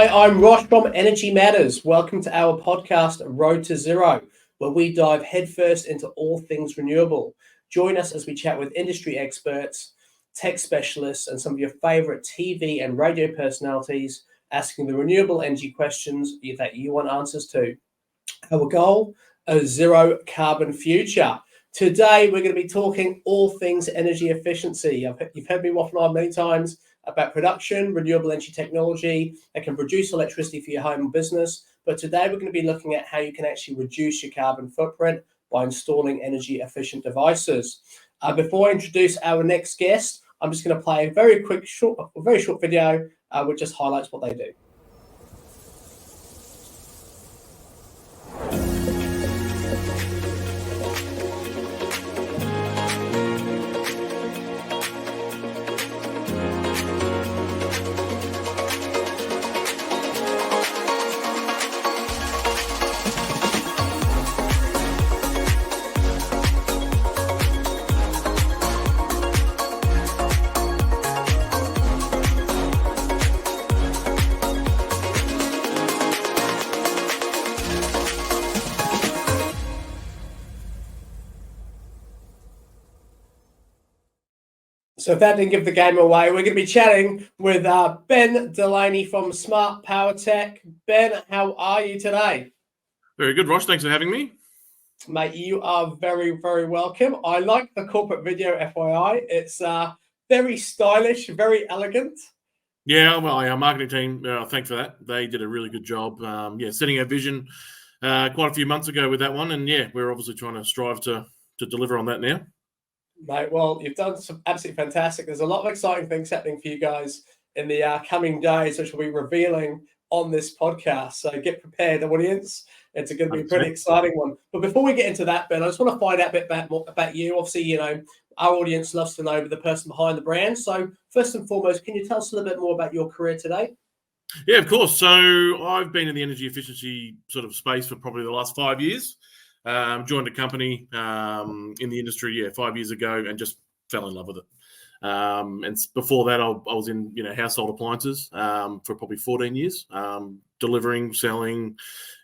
Hi, I'm Ross from Energy Matters. Welcome to our podcast, Road to Zero, where we dive headfirst into all things renewable. Join us as we chat with industry experts, tech specialists, and some of your favorite TV and radio personalities, asking the renewable energy questions that you want answers to. Our goal, a zero carbon future. Today, we're going to be talking all things energy efficiency. You've heard me waffle on many times about production, renewable energy technology that can produce electricity for your home and business. But today, we're going to be looking at how you can actually reduce your carbon footprint by installing energy efficient devices. Before I introduce our next guest, I'm just going to play a very short video which just highlights what they do. So if that didn't give the game away, we're going to be chatting with Ben Delaney from Smart Power Tech. Ben, how are you today? Very good, Ross. Thanks for having me. Mate, you are very, very welcome. I like the corporate video, FYI. It's very stylish, very elegant. Yeah, well, our marketing team, thanks for that. They did a really good job, setting our vision quite a few months ago with that one. And, we're obviously trying to strive to deliver on that now. Mate, well, you've done some absolutely fantastic. There's a lot of exciting things happening for you guys in the coming days, which we'll be revealing on this podcast. So get prepared, audience. It's going to be a pretty exciting one. But before we get into that, Ben, I just want to find out a bit more about you. Obviously, our audience loves to know the person behind the brand. So first and foremost, can you tell us a little bit more about your career today? Yeah, of course. So I've been in the energy efficiency sort of space for probably the last 5 years. Joined a company in the industry 5 years ago and just fell in love with it. And before that, I was in household appliances for probably 14 years, delivering, selling,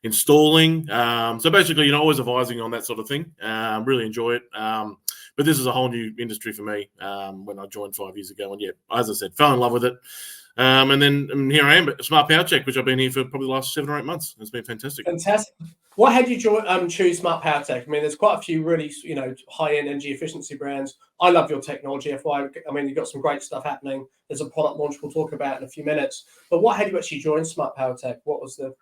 installing. So basically, always advising on that sort of thing. Really enjoy it. But this is a whole new industry for me when I joined 5 years ago. And as I said, fell in love with it. And then here I am at Smart Power Tech, which I've been here for probably the last 7 or 8 months. It's been fantastic. Fantastic. What had you choose Smart Power Tech? I mean, there's quite a few really, high-end energy efficiency brands. I love your technology, FYI. I mean, you've got some great stuff happening. There's a product launch we'll talk about in a few minutes. But what had you actually joined Smart Power Tech? What was the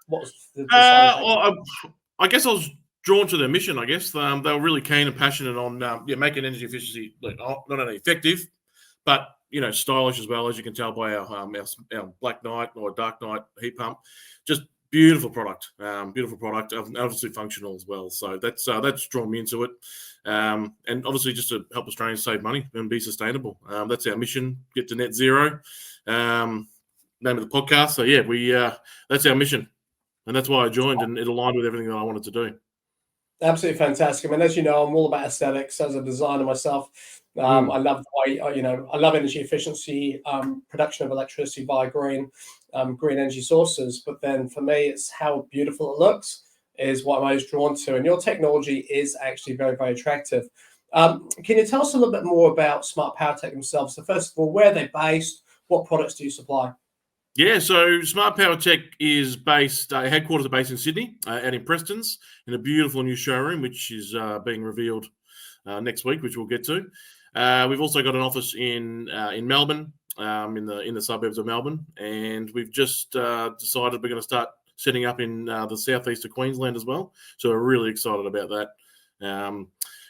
I guess I was drawn to their mission. I guess they were really keen and passionate on making energy efficiency not only effective, but stylish as well, as you can tell by our Black Knight or Dark Knight heat pump. Just beautiful product, obviously functional as well. So that's drawn me into it, and obviously just to help Australians save money and be sustainable. That's our mission: get to net zero. Name of the podcast. So that's our mission, and that's why I joined, and it aligned with everything that I wanted to do. Absolutely fantastic. I mean, as you know, I'm all about aesthetics as a designer myself. I love the way, I love energy efficiency, production of electricity via green energy sources. But then for me, it's how beautiful it looks is what I'm always drawn to. And your technology is actually very, very attractive. Can you tell us a little bit more about Smart Power Tech themselves? So first of all, where are they based? What products do you supply? Yeah, so Smart Power Tech is based, headquarters are based in Sydney, out in Preston's, in a beautiful new showroom, which is being revealed next week, which we'll get to. We've also got an office in Melbourne, in the suburbs of Melbourne, and we've just decided we're going to start setting up in the southeast of Queensland as well. So we're really excited about that.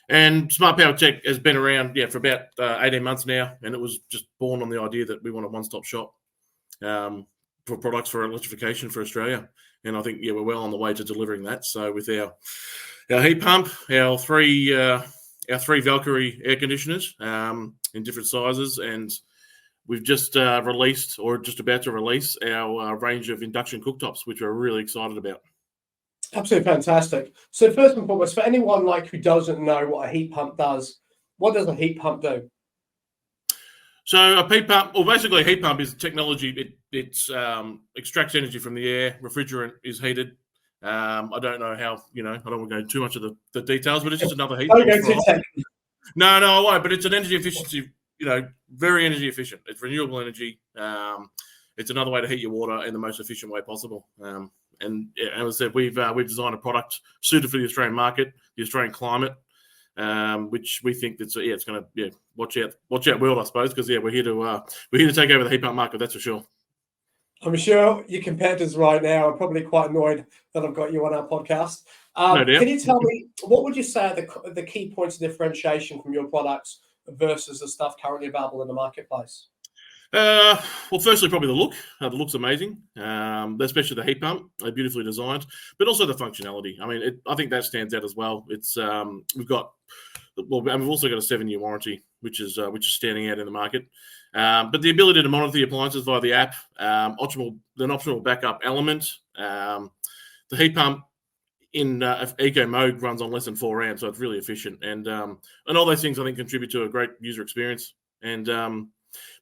And Smart Power Tech has been around, for about 18 months now, and it was just born on the idea that we want a one-stop shop for products for electrification for Australia. And I think, we're well on the way to delivering that. So with our heat pump, our three Valkyrie air conditioners in different sizes, and we've just released, or just about to release, our range of induction cooktops, which we're really excited about. Absolutely fantastic. So first and foremost, for anyone who doesn't know what a heat pump does, what does a heat pump do? So a heat pump, basically a heat pump is technology. extracts energy from the air. Refrigerant is heated. I don't know how, I don't want to go too much of the details, but it's just another heat source. No, I won't. But it's an energy efficiency, very energy efficient. It's renewable energy. It's another way to heat your water in the most efficient way possible. And as I said, we've designed a product suited for the Australian market, the Australian climate, which we think it's going to watch out world, I suppose, because we're here to take over the heat pump market. That's for sure. I'm sure your competitors right now are probably quite annoyed that I've got you on our podcast. No doubt. Can you tell me, what would you say are the key points of differentiation from your products versus the stuff currently available in the marketplace? Well, firstly, probably the look. The look's amazing, especially the heat pump. They're beautifully designed, but also the functionality. I mean, I think that stands out as well. It's we've also got a 7-year warranty, which is standing out in the market. But the ability to monitor the appliances via the app, an optional backup element. The heat pump in eco mode runs on less than 4 amps, so it's really efficient. And all those things, I think, contribute to a great user experience. And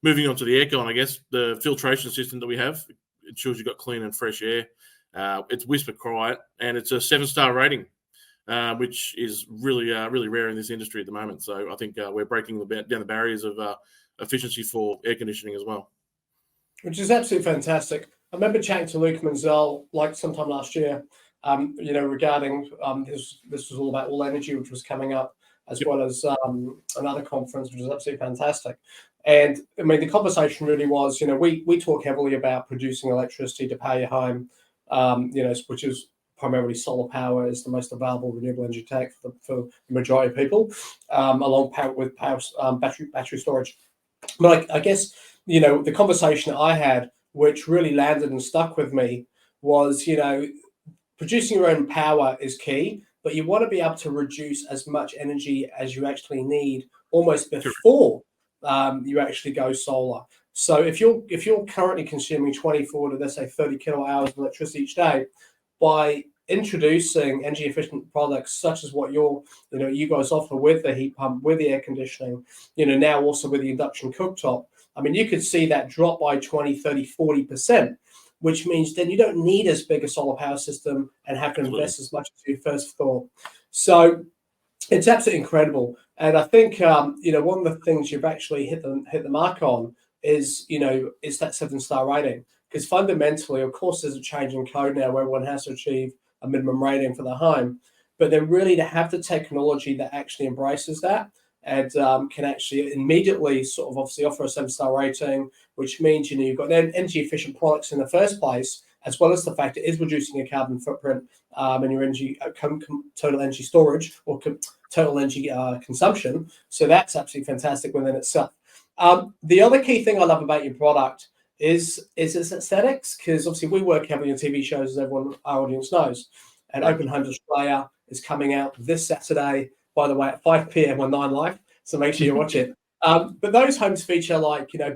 moving on to the aircon, I guess, the filtration system that we have ensures you've got clean and fresh air. It's whisper quiet, and it's a 7-star rating, which is really rare in this industry at the moment. So I think we're breaking down the barriers of efficiency for air conditioning as well. Which is absolutely fantastic. I remember chatting to Luke Menzel sometime last year, regarding this was all about All Energy, which was coming up, as well as another conference, which was absolutely fantastic. And I mean, the conversation really was, we talk heavily about producing electricity to power your home, which is primarily solar power is the most available renewable energy tech for the majority of people, along with battery storage. But I guess, the conversation that I had, which really landed and stuck with me, was, producing your own power is key, but you want to be able to reduce as much energy as you actually need almost before you actually go solar. So if you're currently consuming 24 to, let's say, 30 kilowatt hours of electricity each day, by introducing energy efficient products such as what you guys offer with the heat pump, with the air conditioning, now also with the induction cooktop, I mean, you could see that drop by 20, 30, 40%, which means then you don't need as big a solar power system and have to invest as much as you first thought. So it's absolutely incredible. And I think, one of the things you've actually hit the mark on is that 7-star rating. Because fundamentally, of course, there's a change in code now where everyone has to achieve a minimum rating for the home. But then really to have the technology that actually embraces that and can actually immediately sort of obviously offer a 7-star rating, which means, you've got energy efficient products in the first place, as well as the fact it is reducing your carbon footprint and your energy total energy storage or total energy consumption. So that's absolutely fantastic within itself. The other key thing I love about your product is its aesthetics, because obviously we work heavily on TV shows, as everyone our audience knows. And Open Homes Australia is coming out this Saturday, by the way, at 5 p.m. on 9 Live. So make sure you watch it. But those homes feature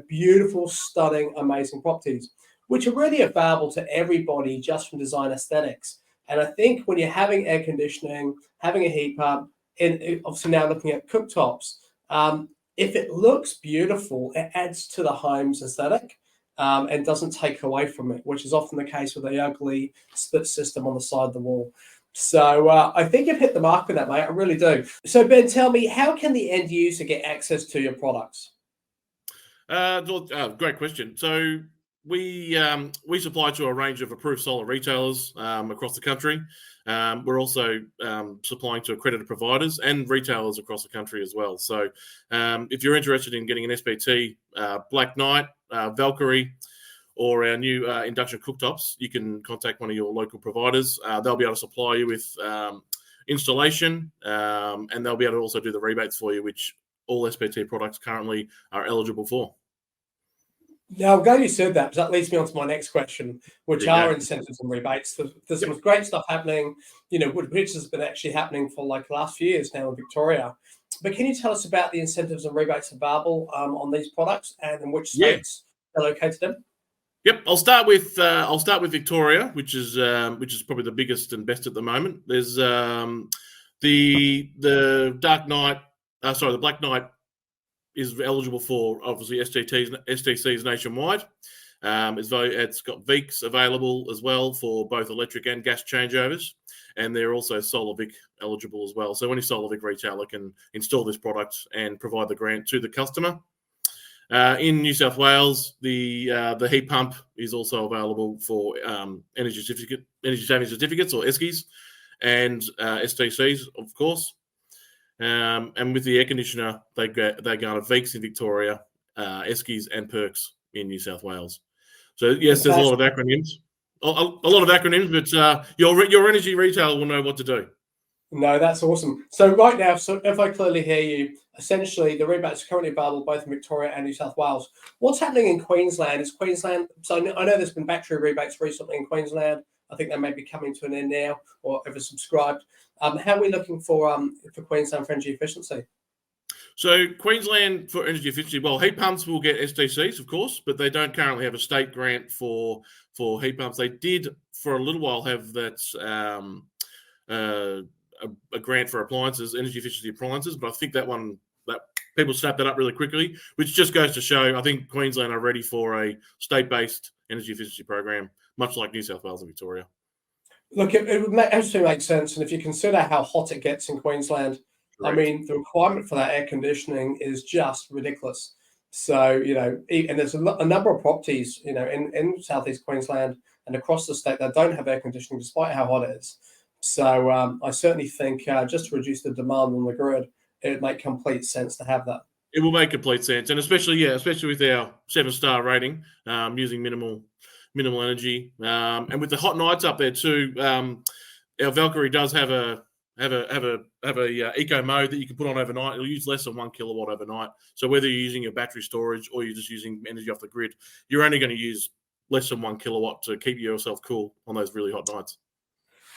beautiful, stunning, amazing properties, which are really available to everybody just from design aesthetics. And I think when you're having air conditioning, having a heat pump, and obviously now looking at cooktops, if it looks beautiful, it adds to the home's aesthetic and doesn't take away from it, which is often the case with the ugly split system on the side of the wall. So I think you've hit the mark with that, mate. I really do. So Ben, tell me, how can the end user get access to your products? Great question. So we supply to a range of approved solar retailers across the country. We're also supplying to accredited providers and retailers across the country as well. So if you're interested in getting an SPT, Black Knight, Valkyrie, or our new induction cooktops, you can contact one of your local providers. They'll be able to supply you with installation, and they'll be able to also do the rebates for you, which all SPT products currently are eligible for. Now, I'm glad you said that, because that leads me on to my next question, which are incentives and rebates. There's some great stuff happening, which has been actually happening for the last few years now in Victoria. But can you tell us about the incentives and rebates available on these products and in which states they're located in? Yep, I'll start with Victoria, which is probably the biggest and best at the moment. There's the Black Knight is eligible for obviously STCs nationwide. It's got Vics available as well for both electric and gas changeovers, and they're also Solar Vic eligible as well. So any Solar Vic retailer can install this product and provide the grant to the customer. In New South Wales, the heat pump is also available for energy saving certificates, or ESCIs, and STCs, of course. And with the air conditioner, they garner Vics in Victoria, ESCIs and perks in New South Wales. So yes, there's a lot of acronyms, but your energy retailer will know what to do. No, that's awesome. So right now, so if I clearly hear you, essentially the rebates are currently available both in Victoria and New South Wales. What's happening in Queensland? Is Queensland? So I know there's been battery rebates recently in Queensland. I think they may be coming to an end now, or oversubscribed. How are we looking for Queensland for energy efficiency? So Queensland for energy efficiency, well, heat pumps will get STCs, of course, but they don't currently have a state grant for heat pumps. They did for a little while have that a grant for appliances, energy efficiency appliances, but I think that people snapped that up really quickly, which just goes to show I think Queensland are ready for a state-based energy efficiency program, much like New South Wales and Victoria. Look, it would absolutely make sense, and if you consider how hot it gets in Queensland, correct. I mean, the requirement for that air conditioning is just ridiculous. So, and there's a number of properties, in southeast Queensland and across the state that don't have air conditioning, despite how hot it is. So I certainly think just to reduce the demand on the grid, it would make complete sense to have that. It will make complete sense, and especially with our 7-star rating, using minimal energy, and with the hot nights up there too. Our Valkyrie does have a eco mode that you can put on overnight. It'll use less than 1 kilowatt overnight. So whether you're using your battery storage or you're just using energy off the grid, you're only going to use less than 1 kilowatt to keep yourself cool on those really hot nights.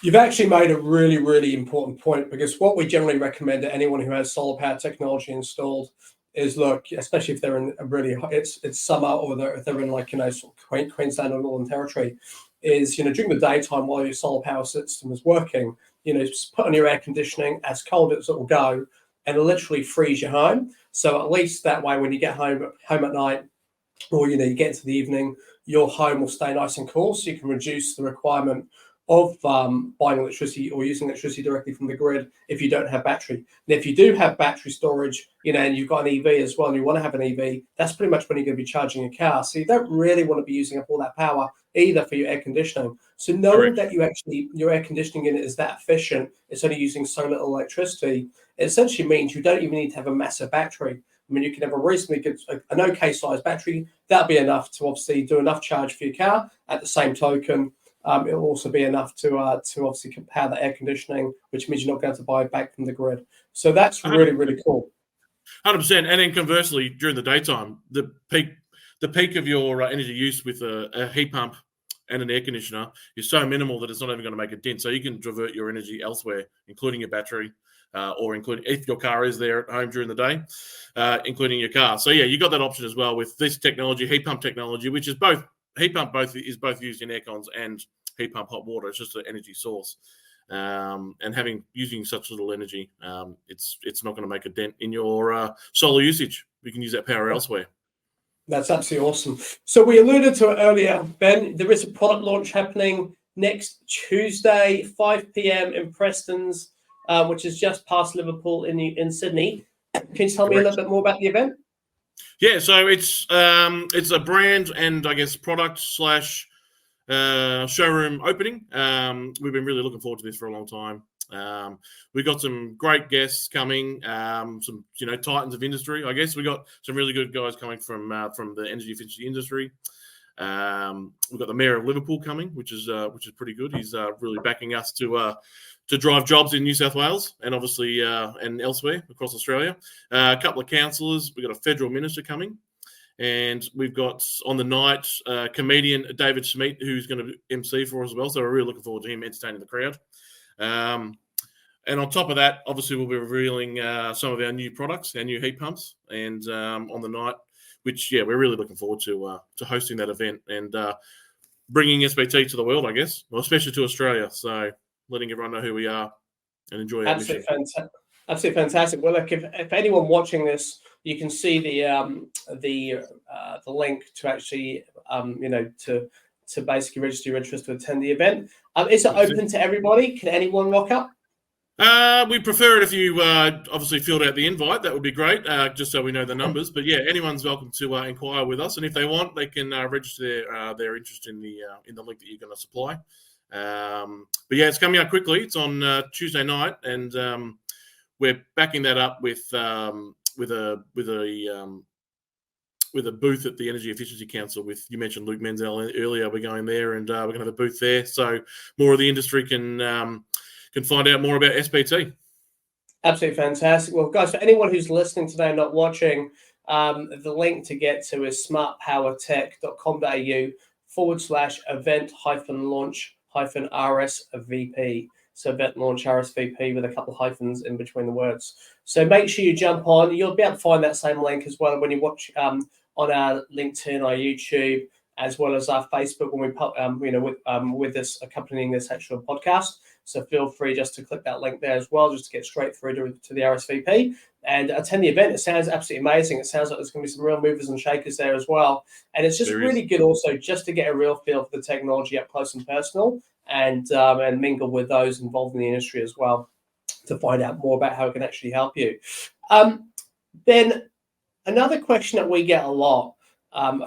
You've actually made a really, really important point, because what we generally recommend to anyone who has solar power technology installed is, look, especially if they're in a really hot, it's summer, or if they're in sort of Queensland or Northern Territory, is during the daytime while your solar power system is working, just put on your air conditioning as cold as it will go, and literally freeze your home. So at least that way, when you get home at night, or you get into the evening, your home will stay nice and cool, so you can reduce the requirement of buying electricity or using electricity directly from the grid if you don't have battery. And if you do have battery storage, and you've got an EV as well, and you want to have an EV, that's pretty much when you're going to be charging your car. So you don't really want to be using up all that power either for your air conditioning. So knowing that your air conditioning unit is that efficient, it's only using so little electricity, it essentially means you don't even need to have a massive battery. I mean, you can have a reasonably good, an okay size battery. That'll be enough to obviously do enough charge for your car. At the same token, it'll also be enough to obviously power the air conditioning, which means you're not going to buy it back from the grid. So that's really, really cool. 100%. And then conversely, during the daytime, the peak of your energy use with a heat pump and an air conditioner is so minimal that it's not even going to make a dent. So you can divert your energy elsewhere, including your battery, or including if your car is there at home during the day, including your car. So yeah, you got that option as well with this technology, heat pump technology, which is both. Heat pump is both used in air cons and heat pump hot water. It's just an energy source, and using such little energy, it's not going to make a dent in your solar usage. We can use that power elsewhere. That's absolutely awesome. So we alluded to it earlier, Ben. There is a product launch happening next Tuesday, 5 p.m. in Preston's, which is just past Liverpool in Sydney. Can you tell me a little bit more about the event? Yeah, so it's a brand and I guess product / showroom opening. We've been really looking forward to this for a long time. We got some great guests coming, some titans of industry. I guess we got some really good guys coming from the energy efficiency industry. We've got the Mayor of Liverpool coming, which is pretty good. He's really backing us to drive jobs in New South Wales and obviously and elsewhere across Australia. A couple of councillors. We've got a federal minister coming. And we've got on the night comedian David Schmeat, who's going to MC for us as well. So we're really looking forward to him entertaining the crowd. And on top of that, obviously, we'll be revealing some of our new products, our new heat pumps, and on the night, which, we're really looking forward to hosting that event and bringing SBT to the world, I guess, well, especially to Australia. So letting everyone know who we are and enjoy our mission. Absolutely fantastic. Well, look, if anyone watching this, you can see the link to actually to basically register your interest to attend the event. Is it open to everybody? Can anyone rock up? We prefer it if you obviously filled out the invite. That would be great, just so we know the numbers. But yeah, anyone's welcome to inquire with us, and if they want, they can register their interest in the link that you're going to supply. But yeah, it's coming out quickly. It's on Tuesday night, and we're backing that up with a booth at the Energy Efficiency Council. With, you mentioned Luke Menzel earlier, we're going there, and we're going to have a booth there, so more of the industry can find out more about SPT. Absolutely fantastic. Well, guys, for anyone who's listening today, not watching, the link to get to is smartpowertech.com.au/event-launch-RSVP. So event launch RSVP with a couple of hyphens in between the words. So make sure you jump on. You'll be able to find that same link as well when you watch on our LinkedIn, our YouTube, as well as our Facebook when we put with this accompanying this actual podcast. So feel free just to click that link there as well, just to get straight through to the RSVP and attend the event. It sounds absolutely amazing. It sounds like there's going to be some real movers and shakers there as well. And it's just really good also just to get a real feel for the technology up close and personal, and mingle with those involved in the industry as well to find out more about how it can actually help you. Then another question that we get a lot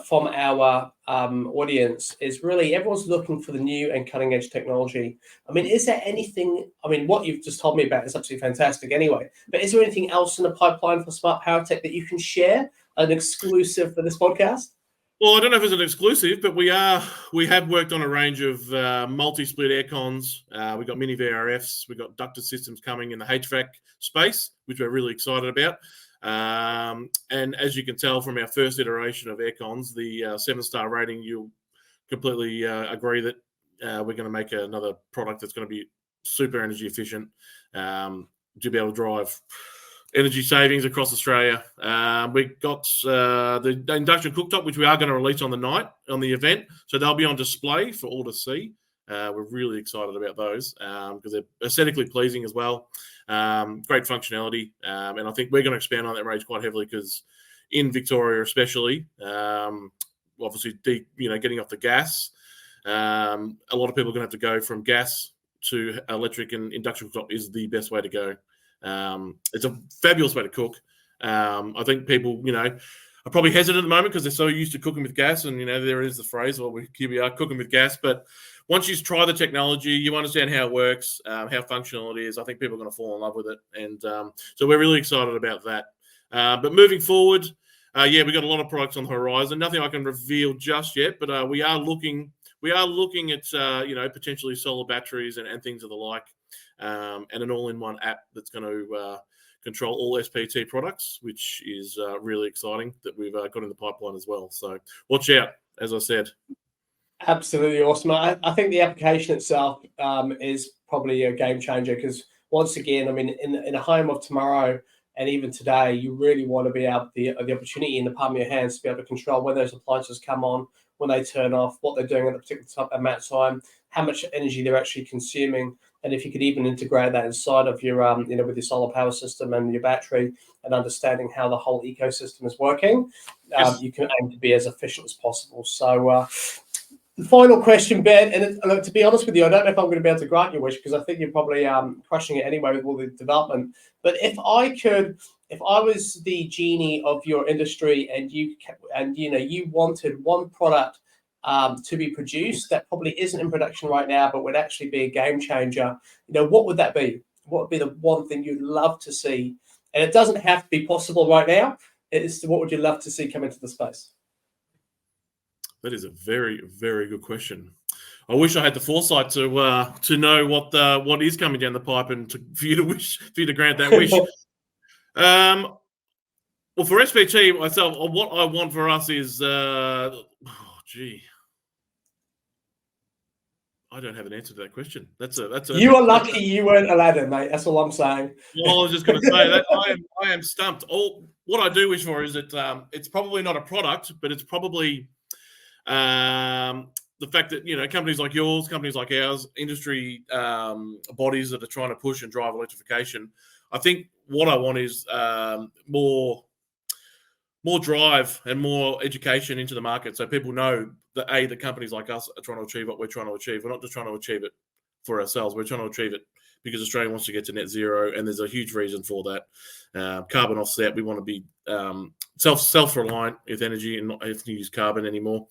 from our audience is really everyone's looking for the new and cutting edge technology. I mean, is there anything, what you've just told me about is absolutely fantastic anyway, but is there anything else in the pipeline for Smart Power Tech that you can share, an exclusive for this podcast? Well, I don't know if it's an exclusive, but we have worked on a range of multi-split air cons. We've got mini VRFs. We've got ducted systems coming in the HVAC space, which we're really excited about. And as you can tell from our first iteration of air cons, the 7-star rating, you'll completely agree that we're going to make another product that's going to be super energy efficient to be able to drive energy savings across Australia. We've got the induction cooktop, which we are going to release on the event. So they'll be on display for all to see. We're really excited about those because they're aesthetically pleasing as well. Great functionality. And I think we're going to expand on that range quite heavily because in Victoria especially, obviously, getting off the gas, a lot of people are going to have to go from gas to electric, and induction cooktop is the best way to go. It's a fabulous way to cook. I think people, are probably hesitant at the moment because they're so used to cooking with gas, and there is the phrase, "Well, here we are cooking with gas." But once you try the technology, you understand how it works, how functional it is. I think people are going to fall in love with it, and so we're really excited about that. But moving forward, we've got a lot of products on the horizon. Nothing I can reveal just yet, but we are looking at potentially solar batteries and things of the like. And an all-in-one app that's going to control all SPT products, which is really exciting that we've got in the pipeline as well. So watch out, as I said. Absolutely awesome. I think the application itself is probably a game changer because, once again, in a home of tomorrow and even today, you really want to be able the opportunity in the palm of your hands to be able to control when those appliances come on, when they turn off, what they're doing at a particular amount of time, how much energy they're actually consuming. And if you could even integrate that inside of your, with your solar power system and your battery, and understanding how the whole ecosystem is working, you can aim to be as efficient as possible. So the final question, Ben, and look, to be honest with you, I don't know if I'm going to be able to grant your wish because I think you're probably crushing it anyway with all the development. But if I was the genie of your industry and you wanted one product to be produced that probably isn't in production right now, but would actually be a game changer, what would that be? What would be the one thing you'd love to see? And it doesn't have to be possible right now. It's what would you love to see come into the space? That is a very, very good question. I wish I had the foresight to know what is coming down the pipe and for you to grant that wish. Well, for SPT myself, what I want for us is, I don't have an answer to that question. You are lucky you weren't Aladdin, mate. That's all I'm saying. Well, I was just going to say that I am stumped. What I do wish for is that it's probably not a product, but it's probably the the fact that, companies like yours, companies like ours, industry bodies that are trying to push and drive electrification. I think what I want is more drive and more education into the market, so people know that the companies like us are trying to achieve what we're trying to achieve. We're not just trying to achieve it for ourselves. We're trying to achieve it because Australia wants to get to net zero, and there's a huge reason for that. Carbon offset. We want to be self-reliant with energy and not have to use carbon anymore.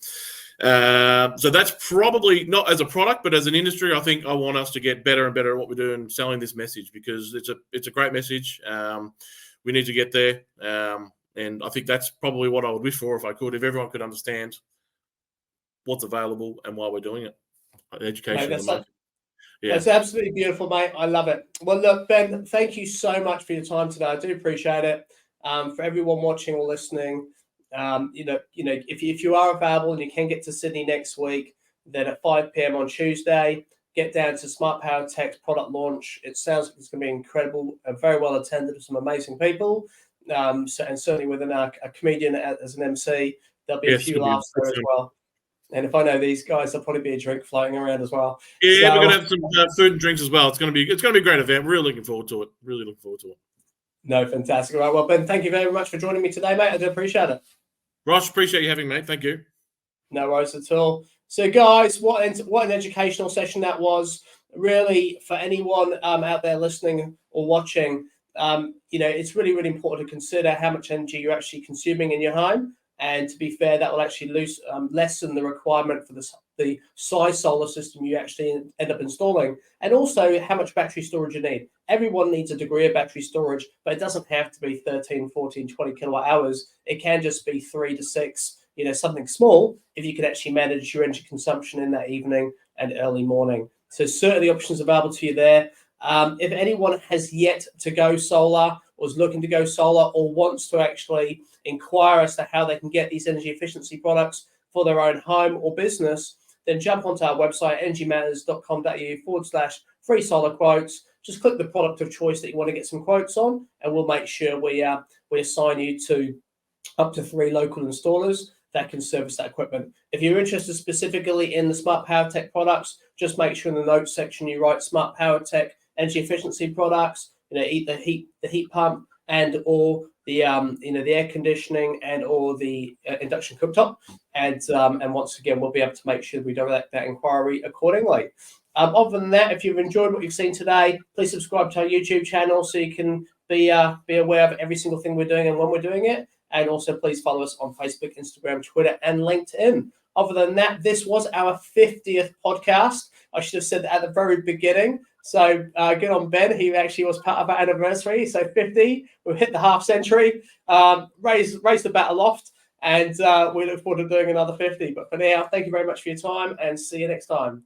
So that's probably not as a product, but as an industry, I think I want us to get better and better at what we're doing, selling this message, because it's a great message. We need to get there. And I think that's probably what I would wish for if I could, if everyone could understand what's available and why we're doing it. Education of the market. Yeah. That's absolutely beautiful, mate. I love it. Well, look, Ben, thank you so much for your time today. I do appreciate it. For everyone watching or listening, if you are available and you can get to Sydney next week, then at 5 p.m. on Tuesday, get down to Smart Power Tech's product launch. It sounds like it's going to be incredible and very well attended with some amazing people. And certainly within a comedian as an MC, there'll be a few laughs there as well. And if I know these guys, there'll probably be a drink floating around as well. Yeah, so, we're going to have some food and drinks as well. It's going to be a great event. Really looking forward to it. No, fantastic. All right, well, Ben, thank you very much for joining me today, mate. I do appreciate it. Ross, appreciate you having me, mate. Thank you. No worries at all. So, guys, what an educational session that was. Really, for anyone out there listening or watching, it's really, really important to consider how much energy you're actually consuming in your home. And to be fair, that will actually lessen the requirement for the size solar system you actually end up installing, and also how much battery storage you need. Everyone needs a degree of battery storage, but it doesn't have to be 13, 14, 20 kilowatt hours. It can just be 3 to 6, something small, if you can actually manage your energy consumption in that evening and early morning. So certainly options available to you there. If anyone has yet to go solar, or is looking to go solar, or wants to actually inquire as to how they can get these energy efficiency products for their own home or business, then jump onto our website, energymatters.com.au/free solar quotes. Just click the product of choice that you want to get some quotes on, and we'll make sure we assign you to up to 3 local installers that can service that equipment. If you're interested specifically in the Smart Power Tech products, just make sure in the notes section you write Smart Power Tech energy efficiency products. The heat pump and or the the air conditioning and or the induction cooktop, and once again we'll be able to make sure we do that inquiry accordingly. Other than that, if you've enjoyed what you've seen today, please subscribe to our YouTube channel so you can be aware of every single thing we're doing and when we're doing it. And also please follow us on Facebook, Instagram, Twitter, and LinkedIn. Other than that, this was our 50th podcast. I should have said that at the very beginning. So good on Ben. He actually was part of our anniversary. So 50, we've hit the half century, raised the bat aloft, and we look forward to doing another 50. But for now, thank you very much for your time, and see you next time.